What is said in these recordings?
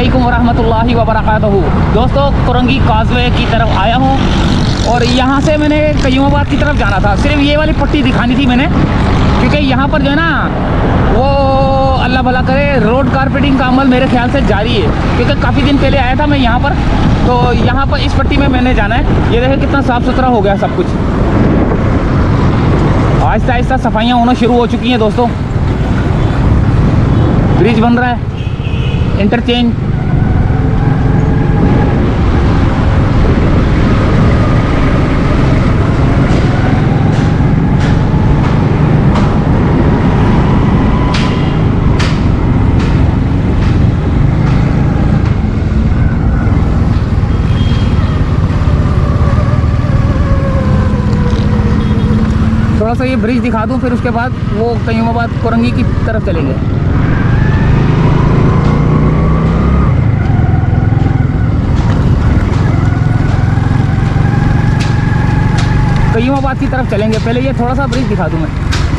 अस्सलामुअलैकुम वरहमतुल्लाहि वबरकातुहू। दोस्तों, कुरंगी काज़वे की तरफ आया हूँ और यहाँ से मैंने कयूमाबाद की तरफ जाना था। सिर्फ ये वाली पट्टी दिखानी थी मैंने, क्योंकि यहाँ पर जो है ना वो अल्लाह भला करे रोड कारपेटिंग का अमल मेरे ख्याल से जारी है, क्योंकि काफ़ी दिन पहले आया था मैं यहाँ पर। तो यहाँ पर इस पट्टी में मैंने जाना है। ये देखें कितना साफ़ सुथरा हो गया सब कुछ। आहिस्ता आहिस्ता सफाइयाँ होना शुरू हो चुकी हैं दोस्तों। ब्रिज बन रहा है, इंटरचेंज। थोड़ा सा ये ब्रिज दिखा दूं, फिर उसके बाद वो कयूमाबाद कुरंगी की तरफ चलेंगे। कयूमाबाद की तरफ चलेंगे। पहले ये थोड़ा सा ब्रिज दिखा दूं मैं।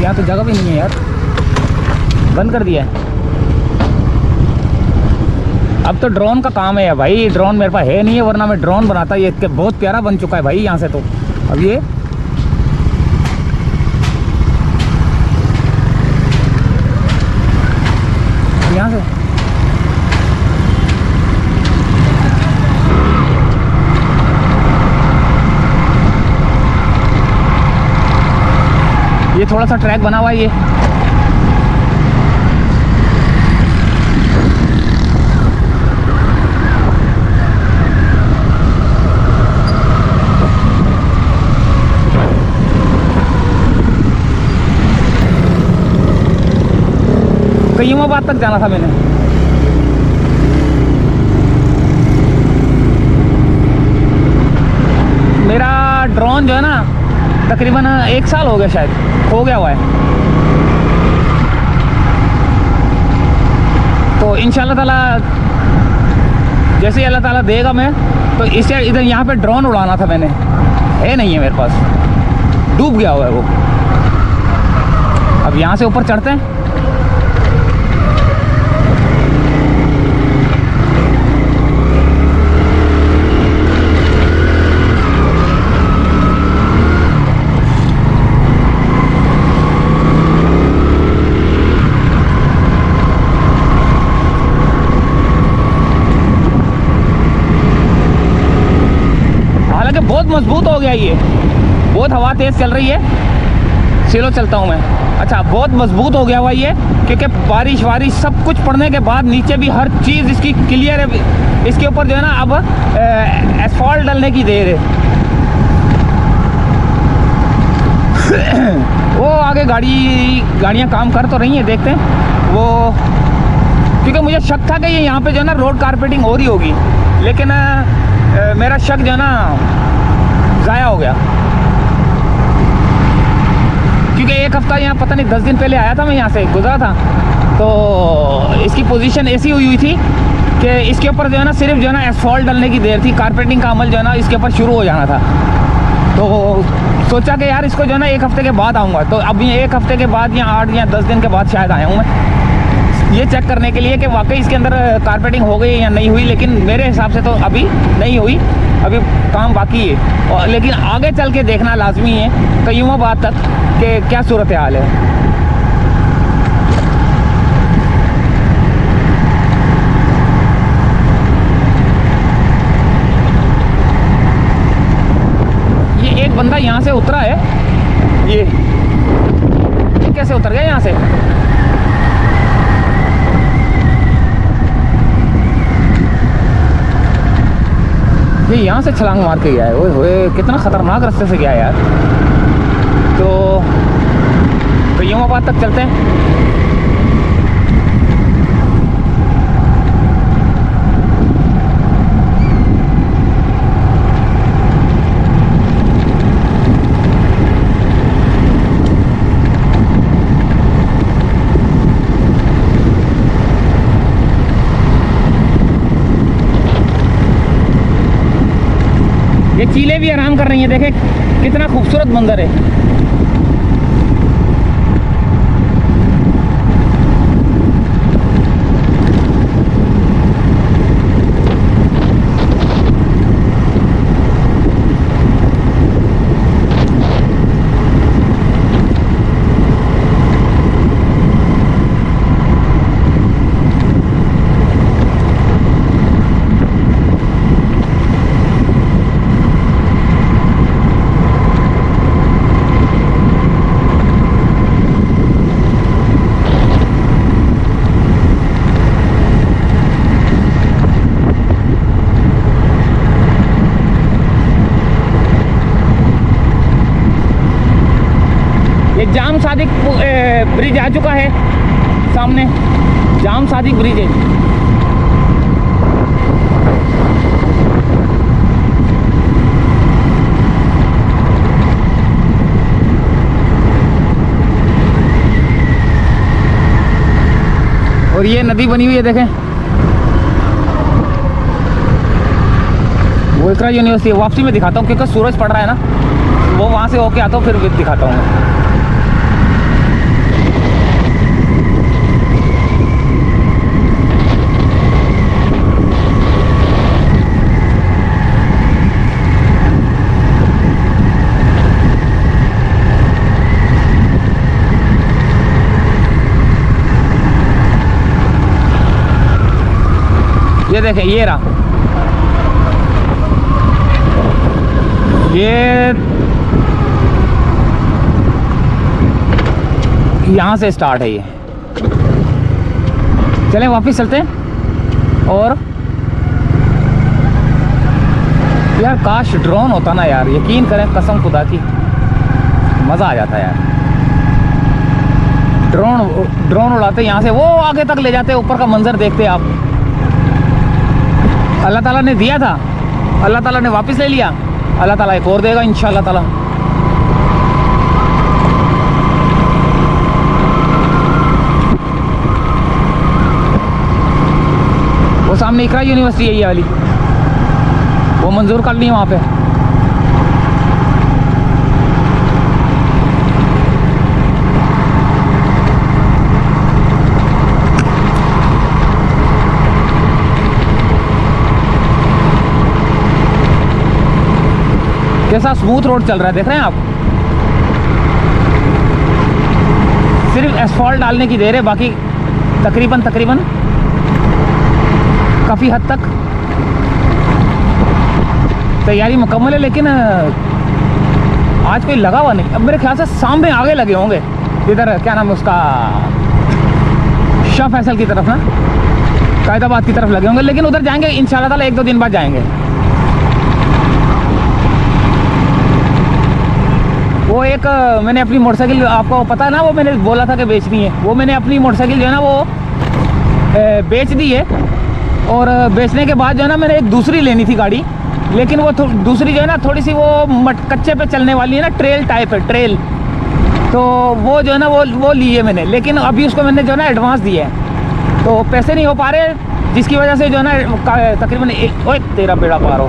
यहाँ तो जगह भी नहीं है यार, बंद कर दिया है। अब तो ड्रोन का काम है भाई। ड्रोन मेरे पास है नहीं है, वरना मैं ड्रोन बनाता। ये बहुत प्यारा बन चुका है भाई यहाँ से। तो अब ये यहाँ से ये थोड़ा सा ट्रैक बना हुआ है। ये कयूमाबाद तक जाना था मैंने। मेरा ड्रोन जो है ना तकरीबन 1 साल हो गया, शायद खो गया हुआ है। तो इंशाल्लाह ताला जैसे ही अल्लाह ताला देगा मैं तो इसे इधर यहाँ पे ड्रोन उड़ाना था मैंने, है नहीं है मेरे पास, डूब गया हुआ है वो। अब यहाँ से ऊपर चढ़ते हैं। बहुत मजबूत हो गया ये, बहुत हवा तेज़ चल रही है। चलो चलता हूँ मैं। अच्छा, बहुत मजबूत हो गया हुआ ये, क्योंकि बारिश वारिश सब कुछ पड़ने के बाद नीचे भी हर चीज़ इसकी क्लियर है। इसके ऊपर जो है ना अब एसफॉल्ट डालने की देर है। वो आगे गाड़ियाँ काम कर तो रही हैं, देखते हैं वो। क्योंकि मुझे शक था कि ये यहाँ पे जो है ना रोड कारपेटिंग हो रही होगी, लेकिन मेरा शक जो है ना ज़ाया हो गया। क्योंकि एक हफ़्ता यहाँ पता नहीं 10 दिन पहले आया था मैं, यहाँ से गुजरा था। तो इसकी पोजीशन ऐसी हुई थी कि इसके ऊपर जो है ना सिर्फ जो है ना एसफॉल्ट डालने की देर थी। कारपेटिंग का अमल जो है ना इसके ऊपर शुरू हो जाना था। तो सोचा कि यार इसको जो है ना 1 हफ़्ते के बाद आऊँगा। तो अब ये 1 हफ़्ते के बाद या 8 या 10 दिन के बाद शायद आया हूँ मैं, ये चेक करने के लिए कि वाकई इसके अंदर कारपेटिंग हो गई या नहीं हुई। लेकिन मेरे हिसाब से तो अभी नहीं हुई, अभी काम बाकी है। और लेकिन आगे चल के देखना लाजमी है कयूमाबाद तक कि क्या सूरत हाल है। ये एक बंदा यहाँ से उतरा है, ये कैसे उतर गया यहाँ से? ये यहाँ से छलांग मार के गया है। ओए होए, कितना ख़तरनाक रास्ते से गया है यार। तो कयूमाबाद तक चलते हैं। ये चीलें भी आराम कर रही हैं, देखें कितना खूबसूरत मंजर है। ब्रिज आ चुका है सामने, जाम सादिक ब्रिज है। और ये नदी बनी हुई है देखें, वो इकरा यूनिवर्सिटी। वापसी में दिखाता हूँ क्योंकि सूरज पड़ रहा है ना, वो वहाँ से होके आता हूँ फिर दिखाता हूँ। ये देखें, ये रहा, ये यहाँ से स्टार्ट है ये। चलें वापस चलते हैं। और यार काश ड्रोन होता ना यार, यकीन करें कसम खुदा की मज़ा आ जाता यार। ड्रोन उड़ाते यहाँ से वो आगे तक ले जाते, ऊपर का मंजर देखते आप। अल्लाह ताला ने दिया था, अल्लाह ताला ने वापस ले लिया, अल्लाह ताला एक और देगा इंशाअल्लाह ताला। वो सामने इकरा यूनिवर्सिटी है ये वाली, वो मंजूर कर ली है वहाँ पे। कैसा स्मूथ रोड चल रहा है देख रहे हैं आप। सिर्फ एसफॉल्ट डालने की देर है, बाकी तकरीबन काफ़ी हद तक तैयारी मुकम्मल है। लेकिन आज कोई लगा हुआ नहीं। अब मेरे ख्याल से सामने आगे लगे होंगे, इधर क्या नाम है उसका, शाह फैसल की तरफ ना, कायदाबाद की तरफ लगे होंगे। लेकिन उधर जाएंगे इंशाल्लाह ताला, 1-2 दिन बाद जाएंगे। वो एक मैंने अपनी मोटरसाइकिल, आपको पता है ना, वो मैंने बोला था कि बेचनी है, वो मैंने अपनी मोटरसाइकिल जो है ना वो बेच दी है। और बेचने के बाद जो है ना मैंने एक दूसरी लेनी थी गाड़ी, लेकिन वो दूसरी जो है ना थोड़ी सी वो कच्चे पे चलने वाली है ना, ट्रेल टाइप है, ट्रेल। तो वो जो है ना वो ली है मैंने, लेकिन अभी उसको मैंने जो है ना एडवांस दिया है, तो पैसे नहीं हो पा रहे, जिसकी वजह से जो है ना तकरीबन ओए तेरा बेड़ा पार हो,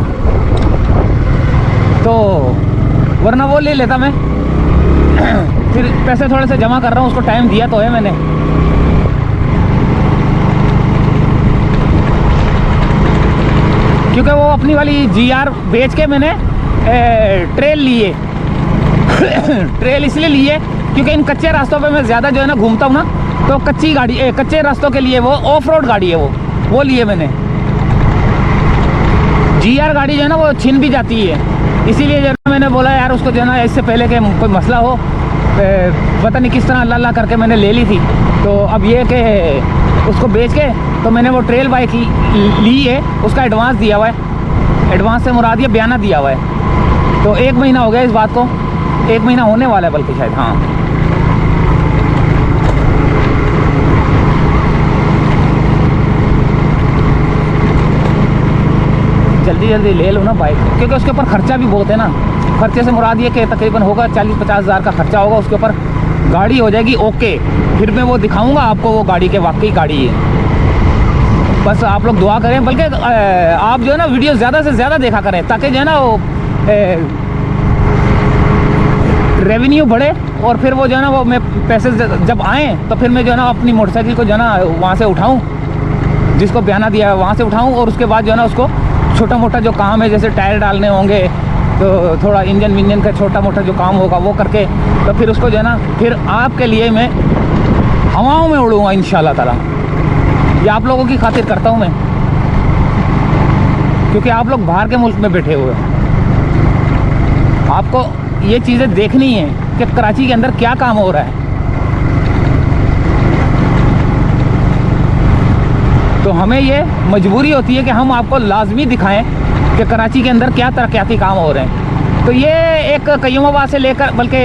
तो वरना वो ले लेता मैं। फिर पैसे थोड़े से जमा कर रहा हूँ, उसको टाइम दिया तो है मैंने। क्योंकि वो अपनी वाली GR बेच के मैंने ट्रेल ली है। ट्रेल इसलिए ली है क्योंकि इन कच्चे रास्तों पे मैं ज़्यादा जो है ना घूमता हूँ ना, तो कच्ची गाड़ी कच्चे रास्तों के लिए वो ऑफ रोड गाड़ी है, वो लिए मैंने। GR गाड़ी जो है ना वो छिन भी जाती है, इसीलिए जो है मैंने बोला यार उसको जो है ना इससे पहले कि कोई मसला हो, पता नहीं किस तरह अल्लाह अल्लाह करके मैंने ले ली थी। तो अब ये कि उसको बेच के तो मैंने वो ट्रेल बाइक ली है, उसका एडवांस दिया हुआ है। एडवांस से मुराद ये बयाना दिया हुआ है। तो 1 महीना हो गया इस बात को, 1 महीना होने वाला है बल्कि शायद, हाँ। जल्दी जल्दी ले लो ना बाइक, क्योंकि उसके ऊपर खर्चा भी बहुत है ना। खर्चे से मुराद ये कि तकरीबन होगा 40-50 हज़ार का खर्चा होगा उसके ऊपर। गाड़ी हो जाएगी ओके, फिर मैं वो दिखाऊंगा आपको वो गाड़ी के वाकई गाड़ी है। बस आप लोग दुआ करें, बल्कि आप जो है ना वीडियो ज़्यादा से ज़्यादा देखा करें, ताकि जो है ना वो रेवेन्यू बढ़े, और फिर वो जो है ना वो मैं पैसे जब आएँ तो फिर मैं जो है ना अपनी मोटरसाइकिल को जो है ना वहाँ से उठाऊँ, जिसको बयाना दिया है वहाँ से उठाऊँ, और उसके बाद जो है ना उसको छोटा मोटा जो काम है, जैसे टायर डालने होंगे, तो थोड़ा इंजन विंजन का छोटा मोटा जो काम होगा वो करके, तो फिर उसको जो है ना फिर आपके लिए मैं हवाओं में उड़ूँगा इंशाल्लाह ताला। ये आप लोगों की खातिर करता हूँ मैं, क्योंकि आप लोग बाहर के मुल्क में बैठे हुए हैं। आपको ये चीज़ें देखनी है कि कराची के अंदर क्या काम हो रहा है। तो हमें ये मजबूरी होती है कि हम आपको लाजमी दिखाएं कि कराची के अंदर क्या तरक्याती काम हो रहे हैं। तो ये एक कयूमाबाद से लेकर, बल्कि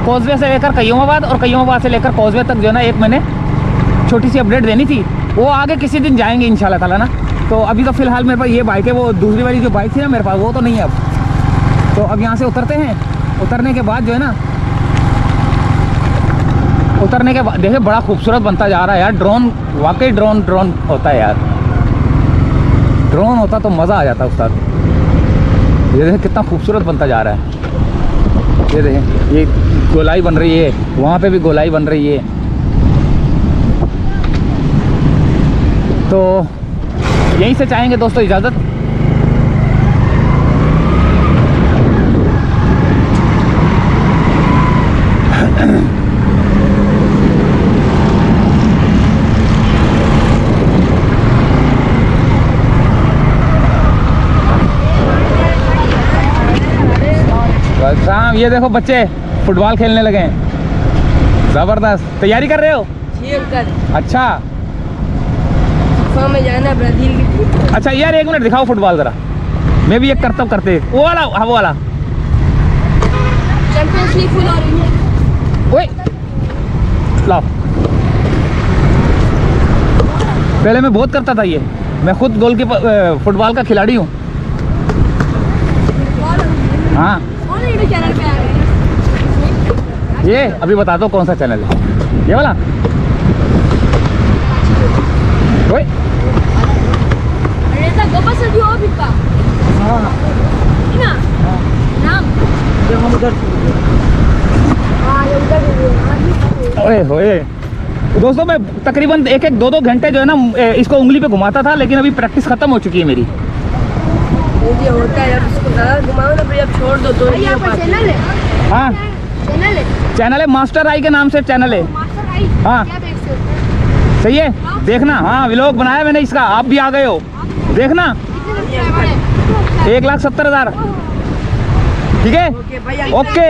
कॉजवे से लेकर कयूमाबाद और कयूमाबाद से लेकर कॉजवे तक जो है ना एक मैंने छोटी सी अपडेट देनी थी। वो आगे किसी दिन जाएंगे इंशाल्लाह ताला ना। तो अभी तो फ़िलहाल मेरे पास ये बाइक है, वो दूसरी वाली जो बाइक थी ना मेरे पास वो तो नहीं है अब। तो अब यहाँ से उतरते हैं, उतरने के बाद जो है ना, उतरने के बाद देखिए बड़ा खूबसूरत बनता जा रहा है यार। ड्रोन, वाकई ड्रोन होता है यार। ड्रोन होता तो मज़ा आ जाता उस्ताद। ये देखें कितना खूबसूरत बनता जा रहा है। ये देखें, ये गोलाई बन रही है, वहाँ पे भी गोलाई बन रही है। तो यहीं से चाहेंगे दोस्तों इजाज़त। शाम ये देखो बच्चे फुटबॉल खेलने लगे हैं। ज़बरदस्त। तैयारी कर रहे हो? अच्छा में जाना ब्राज़ील की। अच्छा यार एक मिनट दिखाओ फुटबॉल ज़रा, मैं भी एक करतब करते। वो वाला, हाँ वो वाला। चैंपियंस लीग फुल हो रही है। ओए लाओ। पहले मैं बहुत करता था ये, मैं खुद गोलकीपर फुटबॉल का खिलाड़ी हूँ। हाँ चैनल पे आ गए। ये अभी बता दो कौन सा चैनल है, ये वाला। ओए अरे तो गोबर से दियो बिका। हाँ ना नाम ये हम उधर। हां ये उधर दियो। ओए होए दोस्तों, मैं तकरीबन एक दो घंटे जो है ना इसको उंगली पे घुमाता था, लेकिन अभी प्रैक्टिस खत्म हो चुकी है मेरी। ये होता है यार, इसको ज़्यादा घुमाओ ना फिर अब छोड़ दो तो ये चैनल है। हाँ चैनल है, मास्टर आई के नाम से चैनल है। मास्टर आई। हाँ क्या देखते हो? सही है, देखना। हाँ व्लॉग बनाया मैंने इसका, आप भी आ गए हो, देखना। 1,70,000। ठीक है, ओके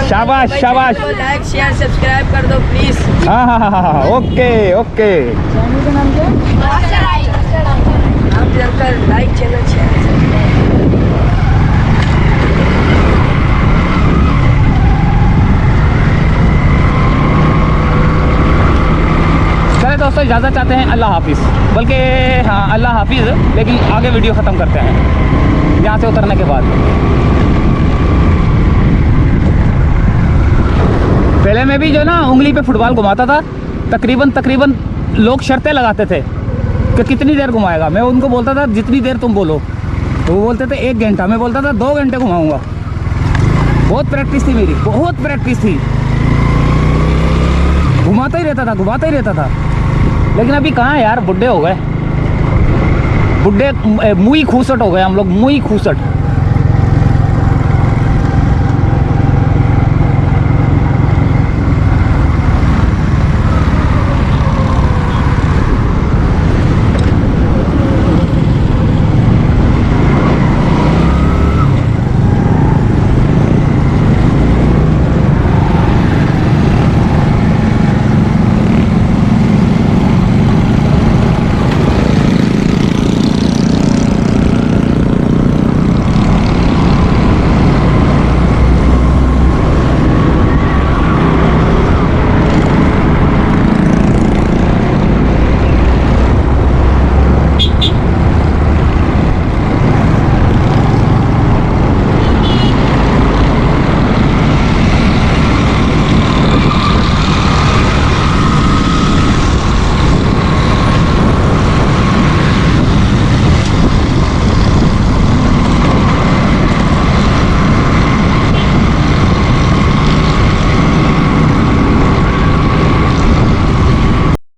शाबाश शाबाश। लाइक शेयर सब्सक्राइब कर दो प्लीज। हाँ हाँ हाँ हाँ ओके ओके। चैनल का नाम क्या है? मास्टर आई। आप जाकर लाइक चैनल शेयर दोस्तों इजाज़त चाहते हैं। अल्लाह हाफिज़, बल्कि हाँ अल्लाह हाफिज़, लेकिन आगे वीडियो ख़त्म करते हैं यहाँ से उतरने के बाद। पहले मैं भी जो ना उंगली पे फुटबॉल घुमाता था, तकरीबन लोग शर्तें लगाते थे कि कितनी देर घुमाएगा। मैं उनको बोलता था जितनी देर तुम बोलो, तो वो बोलते थे 1 घंटा, मैं बोलता था 2 घंटे घुमाऊँगा। बहुत प्रैक्टिस थी मेरी, बहुत प्रैक्टिस थी, घुमाता ही रहता था। लेकिन अभी कहाँ यार, बुढ़े हो गए, बुढ़े मुँह ही खूसट हो गए हम लोग, मुँह ही खूसट।